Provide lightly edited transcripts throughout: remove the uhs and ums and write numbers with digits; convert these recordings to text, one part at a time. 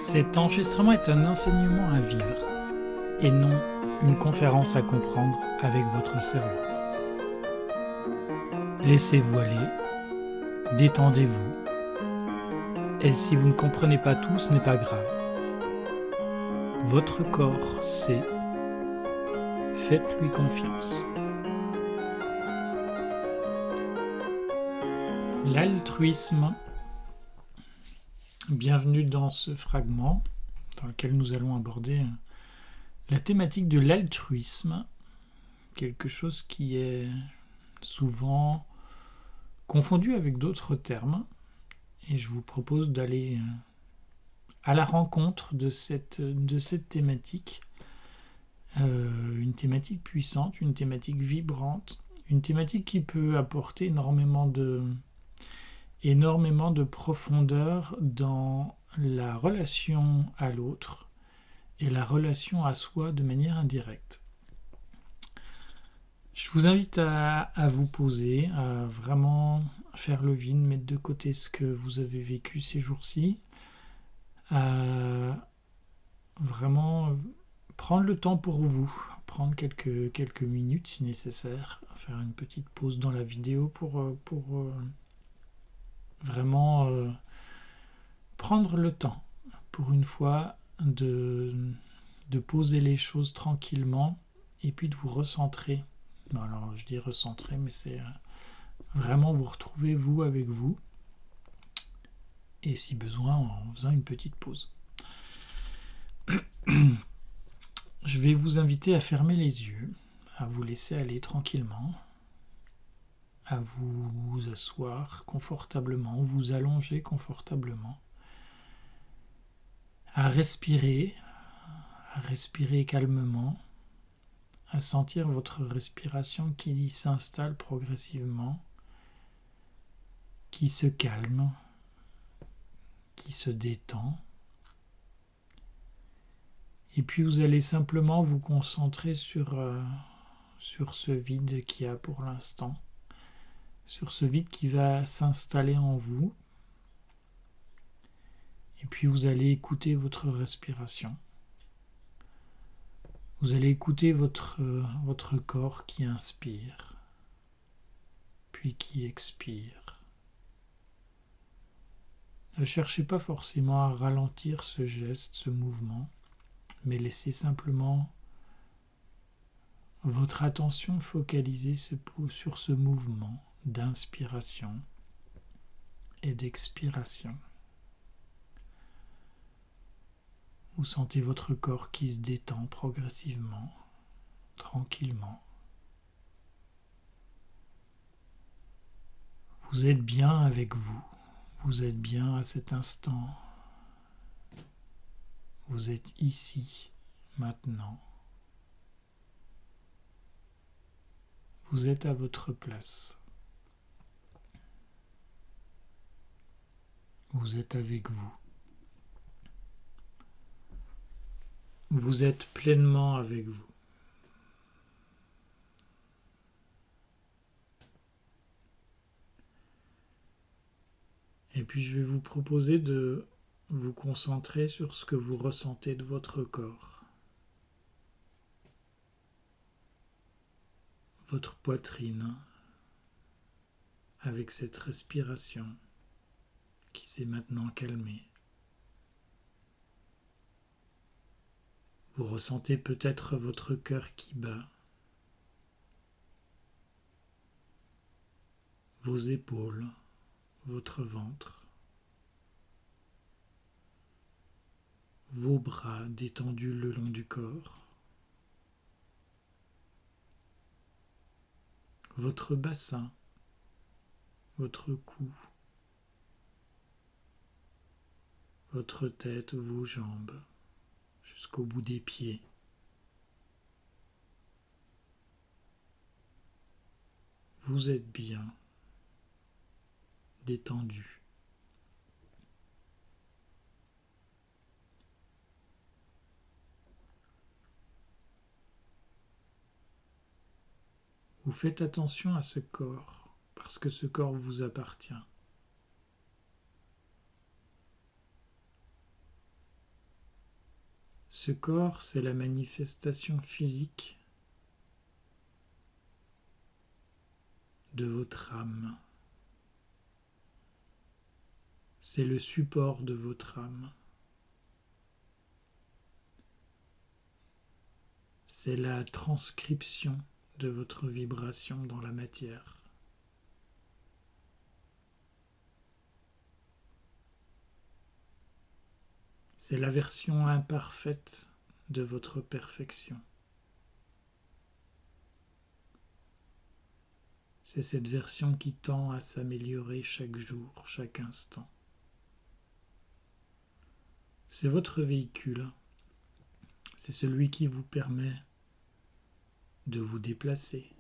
Cet enregistrement est un enseignement à vivre et non une conférence à comprendre avec votre cerveau. Laissez-vous aller, détendez-vous, et si vous ne comprenez pas tout, ce n'est pas grave. Votre corps sait, faites-lui confiance. L'altruisme. Bienvenue dans ce fragment dans lequel nous allons aborder la thématique de l'altruisme, quelque chose qui est souvent confondu avec d'autres termes, et je vous propose d'aller à la rencontre de cette thématique, une thématique puissante, une thématique vibrante, une thématique qui peut apporter énormément de profondeur dans la relation à l'autre et la relation à soi de manière indirecte. Je vous invite à vous poser, à vraiment faire le vide, mettre de côté ce que vous avez vécu ces jours-ci, à vraiment prendre le temps pour vous, prendre quelques minutes si nécessaire, faire une petite pause dans la vidéo pour vraiment prendre le temps, pour une fois, de poser les choses tranquillement et puis de vous recentrer. Alors je dis recentrer, mais c'est vraiment vous retrouver vous avec vous, et si besoin en faisant une petite pause. Je vais vous inviter à fermer les yeux, à vous laisser aller tranquillement, à vous asseoir confortablement, vous allonger confortablement, à respirer calmement, à sentir votre respiration qui s'installe progressivement, qui se calme, qui se détend. Et puis vous allez simplement vous concentrer sur ce vide qu'il y a pour l'instant, sur ce vide qui va s'installer en vous. Et puis vous allez écouter votre respiration. Vous allez écouter votre corps qui inspire, puis qui expire. Ne cherchez pas forcément à ralentir ce geste, ce mouvement, mais laissez simplement votre attention focalisée sur ce mouvement d'inspiration et d'expiration. Vous sentez votre corps qui se détend progressivement, tranquillement. Vous êtes bien avec vous. Vous êtes bien à cet instant. Vous êtes ici, maintenant. Vous êtes à votre place. Vous êtes avec vous. Vous êtes pleinement avec vous. Et puis je vais vous proposer de vous concentrer sur ce que vous ressentez de votre corps. Votre poitrine, avec cette respiration qui s'est maintenant calmée. Vous ressentez peut-être votre cœur qui bat, vos épaules, votre ventre, vos bras détendus le long du corps, votre bassin, votre cou, votre tête, vos jambes, jusqu'au bout des pieds. Vous êtes bien détendu. Vous faites attention à ce corps, parce que ce corps vous appartient. Ce corps, c'est la manifestation physique de votre âme. C'est le support de votre âme. C'est la transcription de votre vibration dans la matière. C'est la version imparfaite de votre perfection. C'est cette version qui tend à s'améliorer chaque jour, chaque instant. C'est votre véhicule. C'est celui qui vous permet de vous déplacer.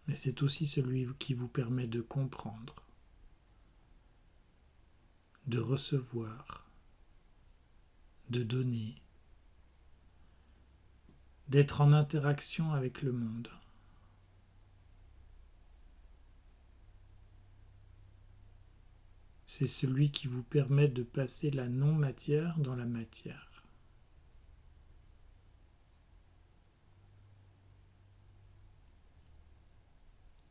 Mais c'est aussi celui qui vous permet de comprendre, de recevoir, de donner, d'être en interaction avec le monde. C'est celui qui vous permet de passer la non-matière dans la matière.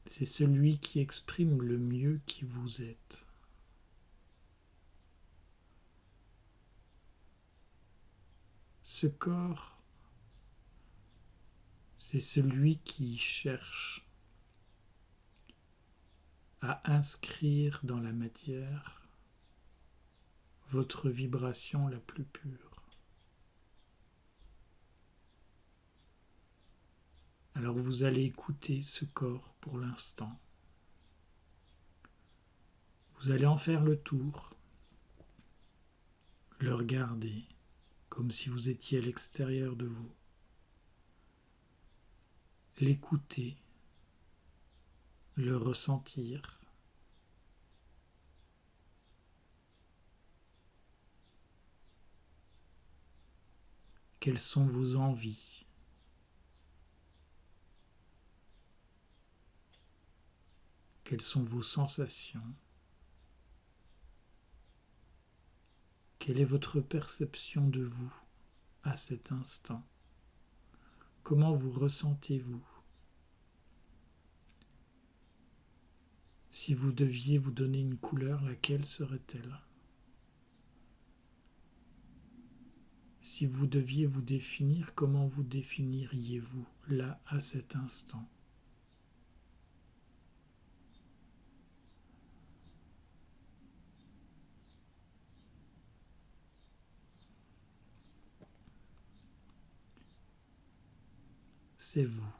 C'est celui qui exprime le mieux qui vous êtes. Ce corps, c'est celui qui cherche à inscrire dans la matière votre vibration la plus pure. Alors vous allez écouter ce corps pour l'instant. Vous allez en faire le tour, le regarder comme si vous étiez à l'extérieur de vous, l'écouter, le ressentir. Quelles sont vos envies? Quelles sont vos sensations? Quelle est votre perception de vous à cet instant? Comment vous ressentez-vous? Si vous deviez vous donner une couleur, laquelle serait-elle? Si vous deviez vous définir, comment vous définiriez-vous là à cet instant? C'est vous,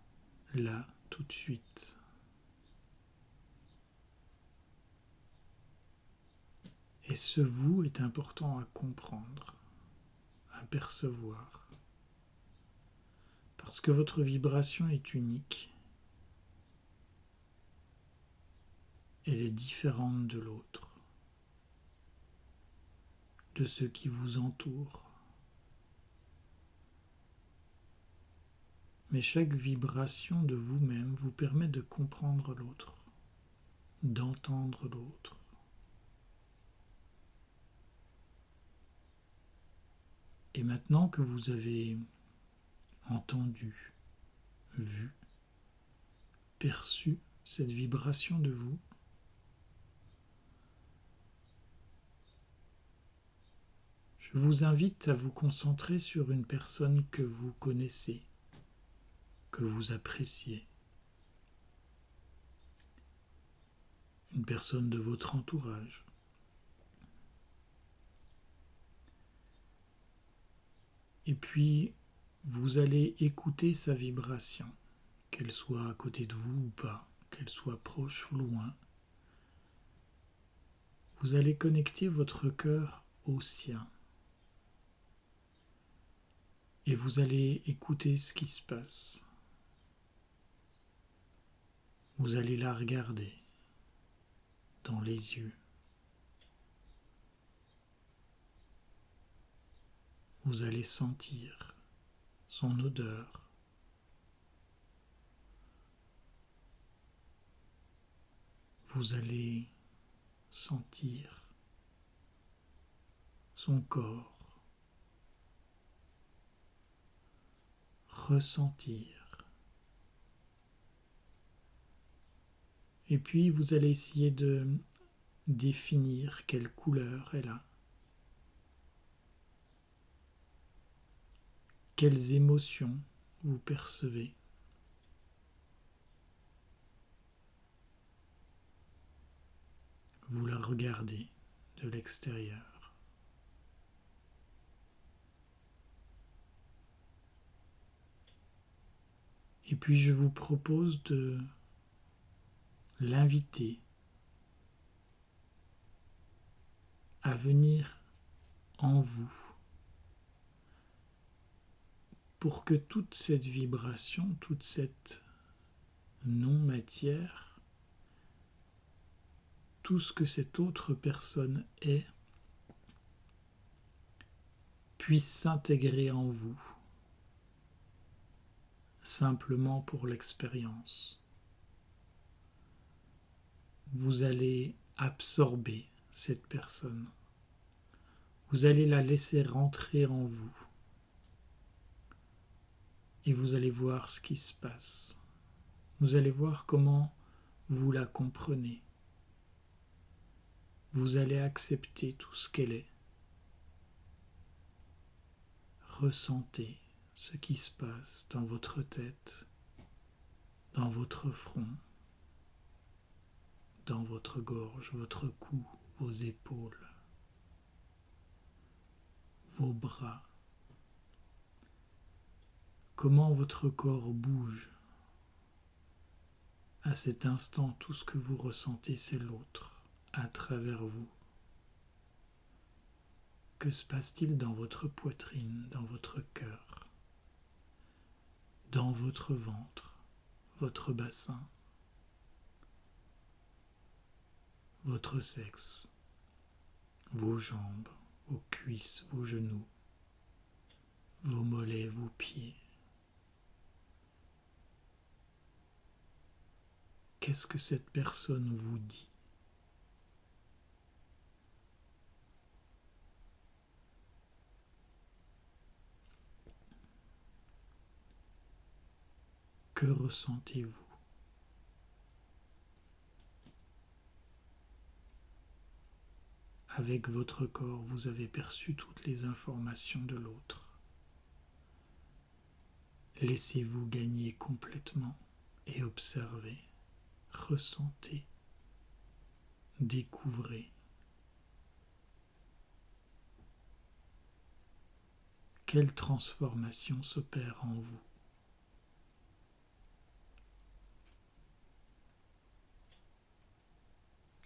là, tout de suite. Et ce vous est important à comprendre, à percevoir. Parce que votre vibration est unique. Elle est différente de l'autre, de ceux qui vous entourent. Mais chaque vibration de vous-même vous permet de comprendre l'autre, d'entendre l'autre. Et maintenant que vous avez entendu, vu, perçu cette vibration de vous, je vous invite à vous concentrer sur une personne que vous connaissez, que vous appréciez, une personne de votre entourage. Et puis, vous allez écouter sa vibration, qu'elle soit à côté de vous ou pas, qu'elle soit proche ou loin. Vous allez connecter votre cœur au sien. Et vous allez écouter ce qui se passe. Vous allez la regarder dans les yeux. Vous allez sentir son odeur. Vous allez sentir son corps. ressentir. Et puis vous allez essayer de définir quelle couleur elle a, quelles émotions vous percevez. Vous la regardez de l'extérieur. Et puis je vous propose de l'inviter à venir en vous pour que toute cette vibration, toute cette non-matière, tout ce que cette autre personne est, puisse s'intégrer en vous, simplement pour l'expérience. Vous allez absorber cette personne. Vous allez la laisser rentrer en vous. Et vous allez voir ce qui se passe. Vous allez voir comment vous la comprenez. Vous allez accepter tout ce qu'elle est. Ressentez ce qui se passe dans votre tête, dans votre front, dans votre gorge, votre cou, vos épaules, vos bras. Comment votre corps bouge. À cet instant, tout ce que vous ressentez, c'est l'autre, à travers vous. Que se passe-t-il dans votre poitrine, dans votre cœur, dans votre ventre, votre bassin, votre sexe, vos jambes, vos cuisses, vos genoux, vos mollets, vos pieds? Qu'est-ce que cette personne vous dit? Que ressentez-vous? Avec votre corps, vous avez perçu toutes les informations de l'autre. Laissez-vous gagner complètement et observez, ressentez, découvrez. Quelle transformation s'opère en vous?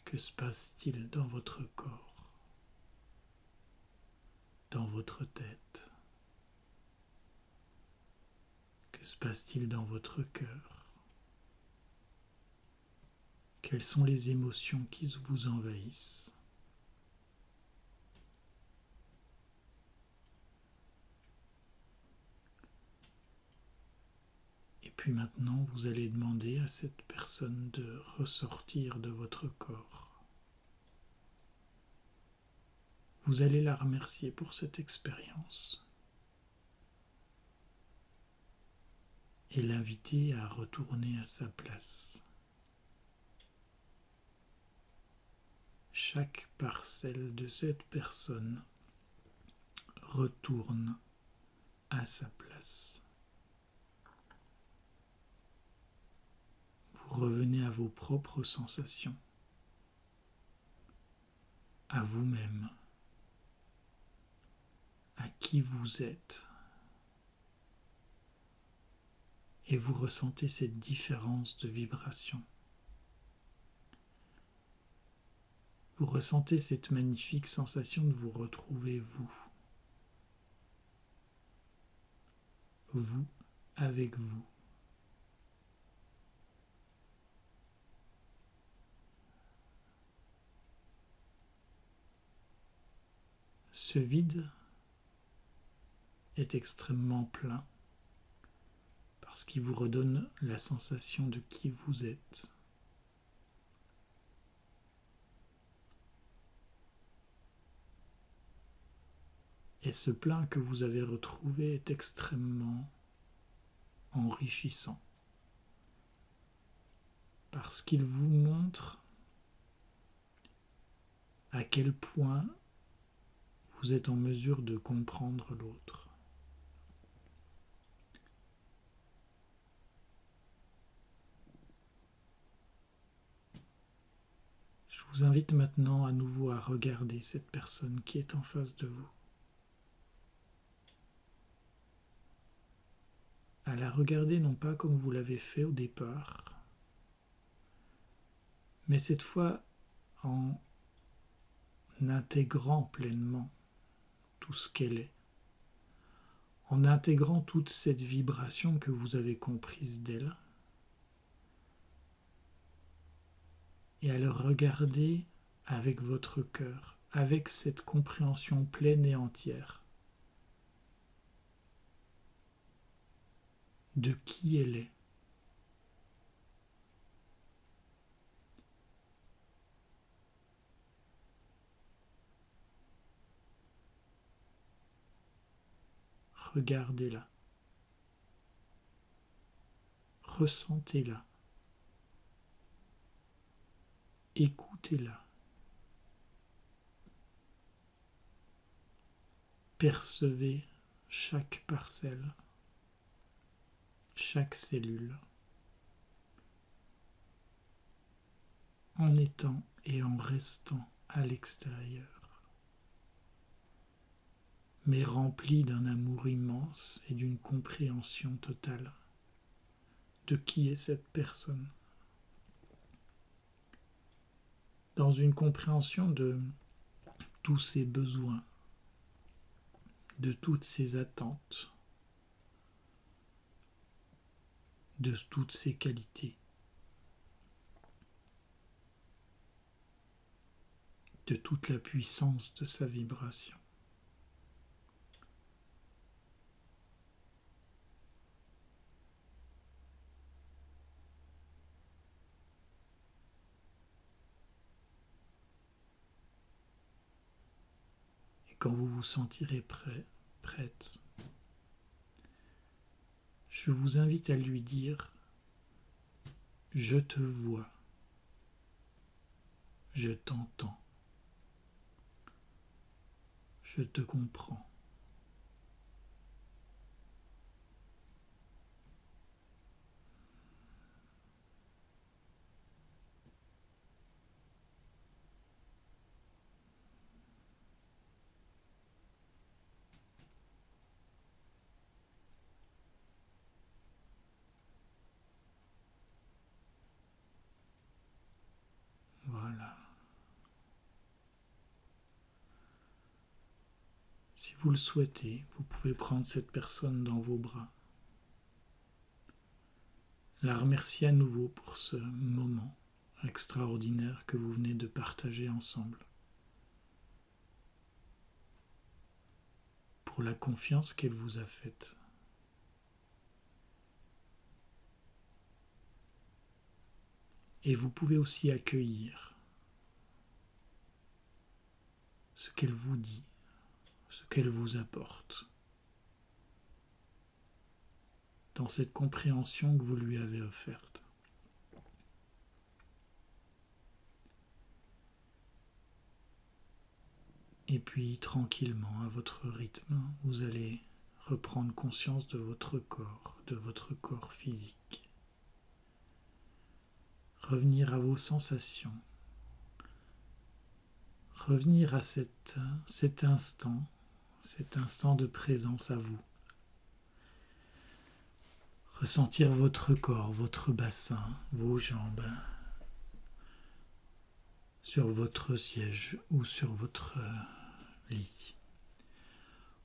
Que se passe-t-il dans votre corps, dans votre tête? Que se passe-t-il dans votre cœur? Quelles sont les émotions qui vous envahissent? Et puis maintenant, vous allez demander à cette personne de ressortir de votre corps. Vous allez la remercier pour cette expérience et l'inviter à retourner à sa place. Chaque parcelle de cette personne retourne à sa place. Vous revenez à vos propres sensations, à vous-même, à qui vous êtes. Et vous ressentez cette différence de vibration. Vous ressentez cette magnifique sensation de vous retrouver vous. Vous avec vous. Ce vide est extrêmement plein parce qu'il vous redonne la sensation de qui vous êtes. Et ce plein que vous avez retrouvé est extrêmement enrichissant, parce qu'il vous montre à quel point vous êtes en mesure de comprendre l'autre. Je vous invite maintenant à nouveau à regarder cette personne qui est en face de vous. À la regarder non pas comme vous l'avez fait au départ, mais cette fois en intégrant pleinement tout ce qu'elle est, en intégrant toute cette vibration que vous avez comprise d'elle, et à le regarder avec votre cœur, avec cette compréhension pleine et entière de qui elle est. Regardez-la, ressentez-la, écoutez-la, percevez chaque parcelle, chaque cellule, en étant et en restant à l'extérieur, mais rempli d'un amour immense et d'une compréhension totale de qui est cette personne, dans une compréhension de tous ses besoins, de toutes ses attentes, de toutes ses qualités, de toute la puissance de sa vibration. Et quand vous vous sentirez prêt, prête, je vous invite à lui dire « Je te vois, je t'entends, je te comprends ». Voilà. Si vous le souhaitez, vous pouvez prendre cette personne dans vos bras. La remercier à nouveau pour ce moment extraordinaire que vous venez de partager ensemble. Pour la confiance qu'elle vous a faite. Et vous pouvez aussi accueillir ce qu'elle vous dit, ce qu'elle vous apporte, dans cette compréhension que vous lui avez offerte. Et puis, tranquillement, à votre rythme, vous allez reprendre conscience de votre corps physique. Revenir à vos sensations. Revenir à cet instant de présence à vous. Ressentir votre corps, votre bassin, vos jambes, sur votre siège ou sur votre lit.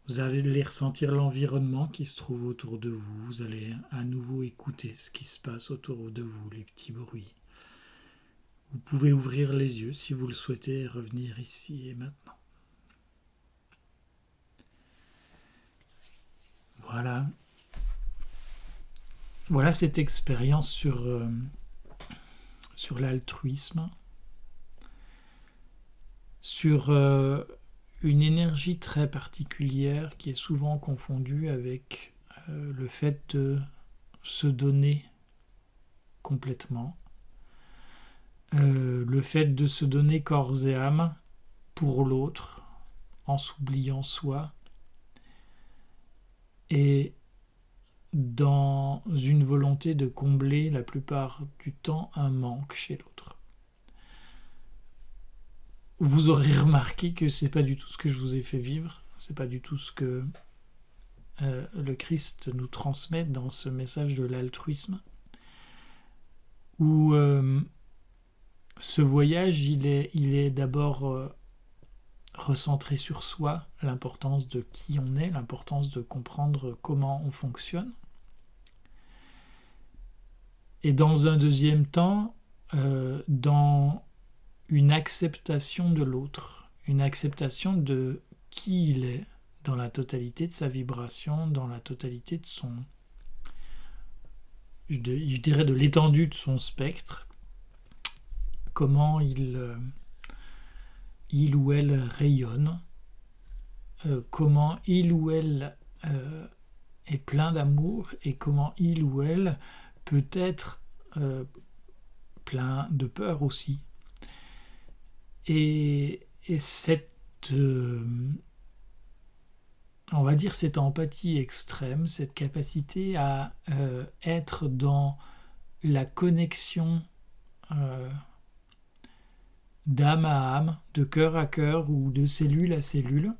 Vous allez ressentir l'environnement qui se trouve autour de vous. Vous allez à nouveau écouter ce qui se passe autour de vous, les petits bruits. Vous pouvez ouvrir les yeux si vous le souhaitez et revenir ici et maintenant. Voilà cette expérience sur l'altruisme, sur une énergie très particulière qui est souvent confondue avec le fait de se donner complètement, le fait de se donner corps et âme pour l'autre, en s'oubliant soi, et dans une volonté de combler la plupart du temps un manque chez l'autre. Vous aurez remarqué que c'est pas du tout ce que je vous ai fait vivre, c'est pas du tout ce que le Christ nous transmet dans ce message de l'altruisme, où ce voyage, il est d'abord recentré sur soi, l'importance de qui on est, l'importance de comprendre comment on fonctionne. Et dans un deuxième temps, dans une acceptation de l'autre, une acceptation de qui il est dans la totalité de sa vibration, dans la totalité de son, je dirais de l'étendue de son spectre, comment il ou elle rayonne, comment il ou elle est plein d'amour et comment il ou elle peut être plein de peur aussi. Et cette, on va dire cette empathie extrême, cette capacité à être dans la connexion d'âme à âme, de cœur à cœur ou de cellule à cellule,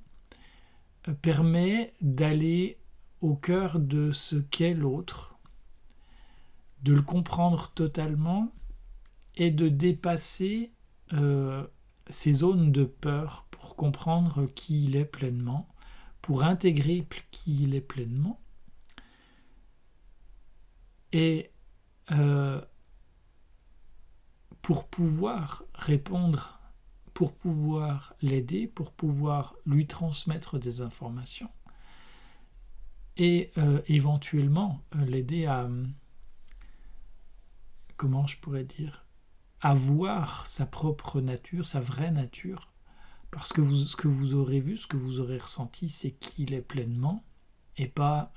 permet d'aller au cœur de ce qu'est l'autre, de le comprendre totalement et de dépasser ces zones de peur pour comprendre qui il est pleinement, pour intégrer qui il est pleinement. Et pour pouvoir répondre, pour pouvoir l'aider, pour pouvoir lui transmettre des informations et éventuellement l'aider à, comment je pourrais dire, à voir sa propre nature, sa vraie nature, parce que ce que vous aurez vu, ce que vous aurez ressenti, c'est qu'il est pleinement et pas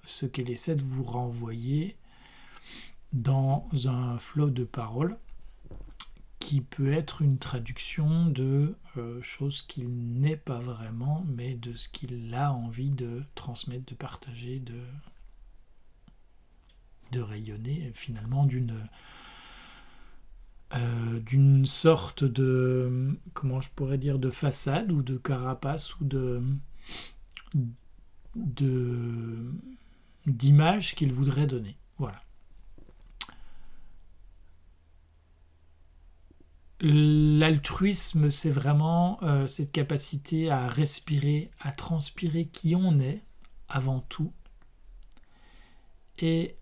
ce qu'elle essaie de vous renvoyer dans un flot de paroles qui peut être une traduction de choses qu'il n'est pas vraiment, mais de ce qu'il a envie de transmettre, de partager, de rayonner, et finalement d'une sorte de, comment je pourrais dire, de façade ou de carapace ou d'image qu'il voudrait donner. Voilà. L'altruisme, c'est vraiment cette capacité à respirer, à transpirer qui on est avant tout, et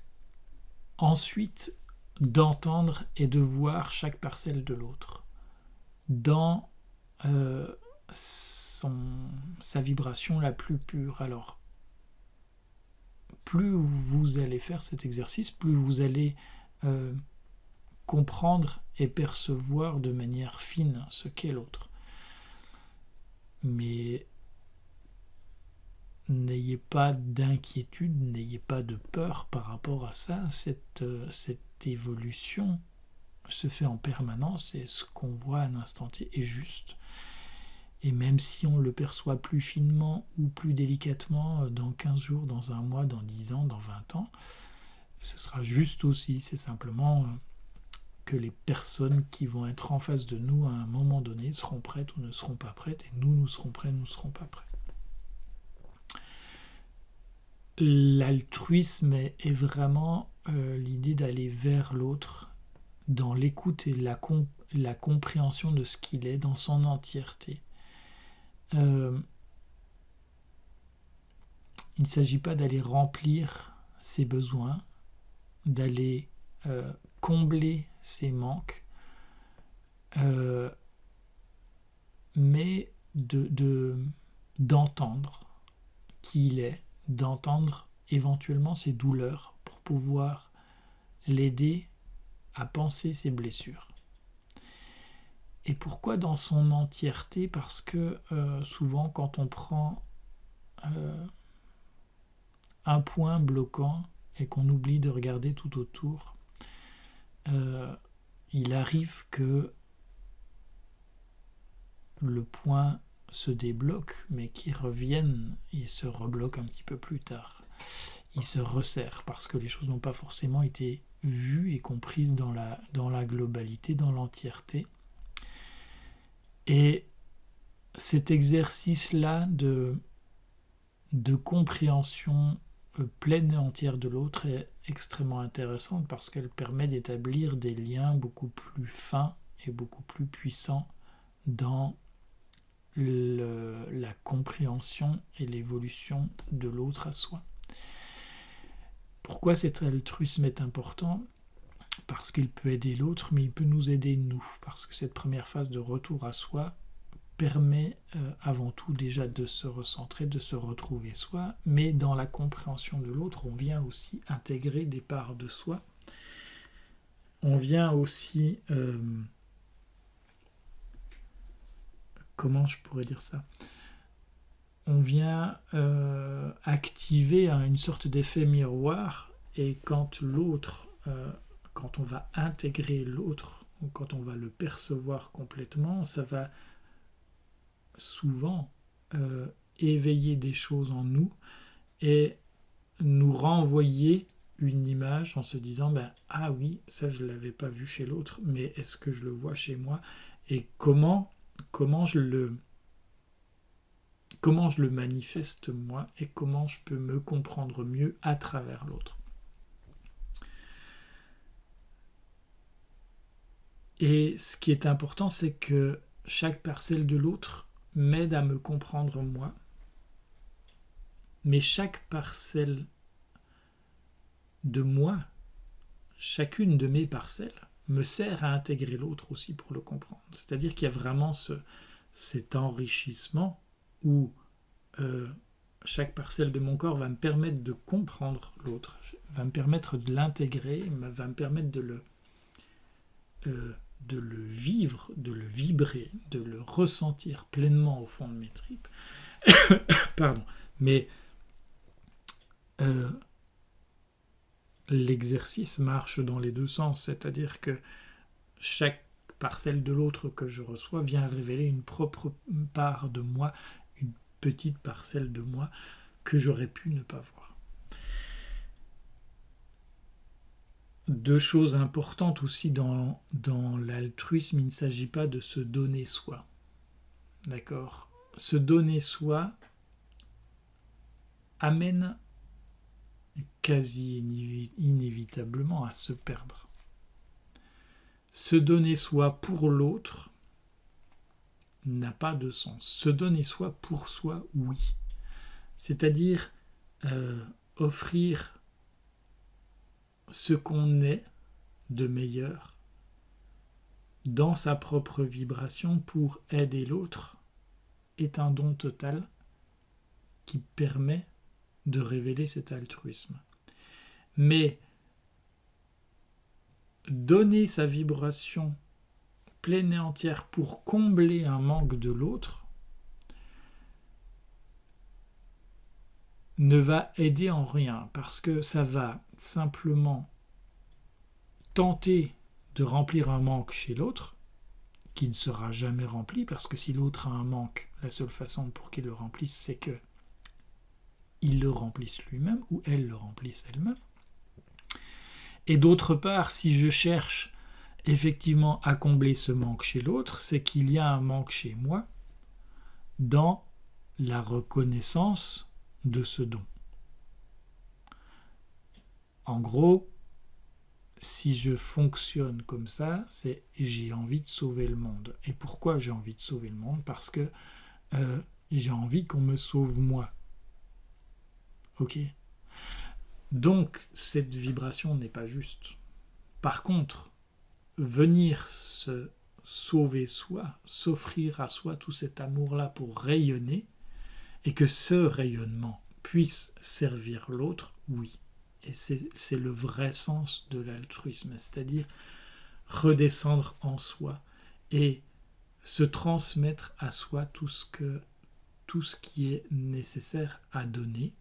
ensuite d'entendre et de voir chaque parcelle de l'autre dans sa vibration la plus pure. Alors, plus vous allez faire cet exercice, plus vous allez comprendre et percevoir de manière fine ce qu'est l'autre. Mais n'ayez pas d'inquiétude, n'ayez pas de peur par rapport à ça. Cette évolution se fait en permanence et ce qu'on voit à un instant T est juste. Et même si on le perçoit plus finement ou plus délicatement dans 15 jours, dans un mois, dans 10 ans, dans 20 ans, ce sera juste aussi. C'est simplement que les personnes qui vont être en face de nous à un moment donné seront prêtes ou ne seront pas prêtes, et nous serons prêts, nous ne serons pas prêts. L'altruisme est vraiment l'idée d'aller vers l'autre dans l'écoute et la compréhension de ce qu'il est dans son entièreté. Il ne s'agit pas d'aller remplir ses besoins, d'aller combler ses manques, mais d'entendre qui il est, d'entendre éventuellement ses douleurs pour pouvoir l'aider à penser ses blessures. Et pourquoi dans son entièreté ? Parce que souvent quand on prend un point bloquant et qu'on oublie de regarder tout autour, il arrive que le point se débloque, mais qu'il revienne et se rebloque un petit peu plus tard. Il se resserre parce que les choses n'ont pas forcément été vues et comprises dans la globalité, dans l'entièreté. Et cet exercice-là de compréhension pleine et entière de l'autre est extrêmement intéressante parce qu'elle permet d'établir des liens beaucoup plus fins et beaucoup plus puissants dans la compréhension et l'évolution de l'autre à soi. Pourquoi cet altruisme est important ? Parce qu'il peut aider l'autre, mais il peut nous aider nous, parce que cette première phase de retour à soi permet avant tout déjà de se recentrer, de se retrouver soi, mais dans la compréhension de l'autre, on vient aussi intégrer des parts de soi. On vient aussi... comment je pourrais dire ça ? On vient activer une sorte d'effet miroir, et quand l'autre, quand on va intégrer l'autre, ou quand on va le percevoir complètement, ça va souvent éveiller des choses en nous et nous renvoyer une image en se disant ah oui, ça je ne l'avais pas vu chez l'autre, mais est-ce que je le vois chez moi, et comment je le manifeste moi, et comment je peux me comprendre mieux à travers l'autre. Et ce qui est important, c'est que chaque parcelle de l'autre m'aide à me comprendre moi, mais chaque parcelle de moi, chacune de mes parcelles, me sert à intégrer l'autre aussi pour le comprendre. C'est-à-dire qu'il y a vraiment cet enrichissement où chaque parcelle de mon corps va me permettre de comprendre l'autre, va me permettre de l'intégrer, va me permettre de le vivre, de le vibrer, de le ressentir pleinement au fond de mes tripes. Pardon. Mais l'exercice marche dans les deux sens, c'est-à-dire que chaque parcelle de l'autre que je reçois vient révéler une propre part de moi, une petite parcelle de moi que j'aurais pu ne pas voir. Deux choses importantes aussi dans l'altruisme, il ne s'agit pas de se donner soi. D'accord ? Se donner soi amène quasi inévitablement à se perdre. Se donner soi pour l'autre n'a pas de sens. Se donner soi pour soi, oui. C'est-à-dire offrir ce qu'on est de meilleur dans sa propre vibration pour aider l'autre est un don total qui permet de révéler cet altruisme. Mais donner sa vibration pleine et entière pour combler un manque de l'autre ne va aider en rien, parce que ça va simplement tenter de remplir un manque chez l'autre, qui ne sera jamais rempli, parce que si l'autre a un manque, la seule façon pour qu'il le remplisse, c'est que il le remplisse lui-même, ou elle le remplisse elle-même. Et d'autre part, si je cherche effectivement à combler ce manque chez l'autre, c'est qu'il y a un manque chez moi dans la reconnaissance de ce don. En gros, si je fonctionne comme ça, c'est j'ai envie de sauver le monde. Et pourquoi j'ai envie de sauver le monde ? Parce que j'ai envie qu'on me sauve moi. Ok ? Donc, cette vibration n'est pas juste. Par contre, venir se sauver soi, s'offrir à soi tout cet amour-là pour rayonner, et que ce rayonnement puisse servir l'autre, oui. Et c'est le vrai sens de l'altruisme, c'est-à-dire redescendre en soi et se transmettre à soi tout ce qui est nécessaire à donner,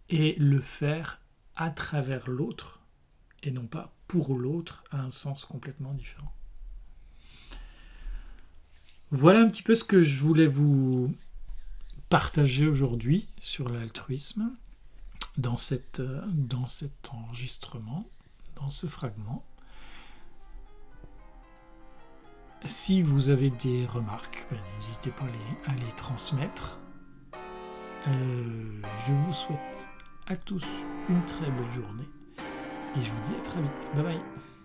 et le faire à travers l'autre et non pas pour l'autre a un sens complètement différent. Voilà un petit peu ce que je voulais vous partager aujourd'hui sur l'altruisme dans cet enregistrement, dans ce fragment. Si vous avez des remarques, n'hésitez pas à les transmettre. Je vous souhaite à tous une très belle journée et je vous dis à très vite. Bye bye.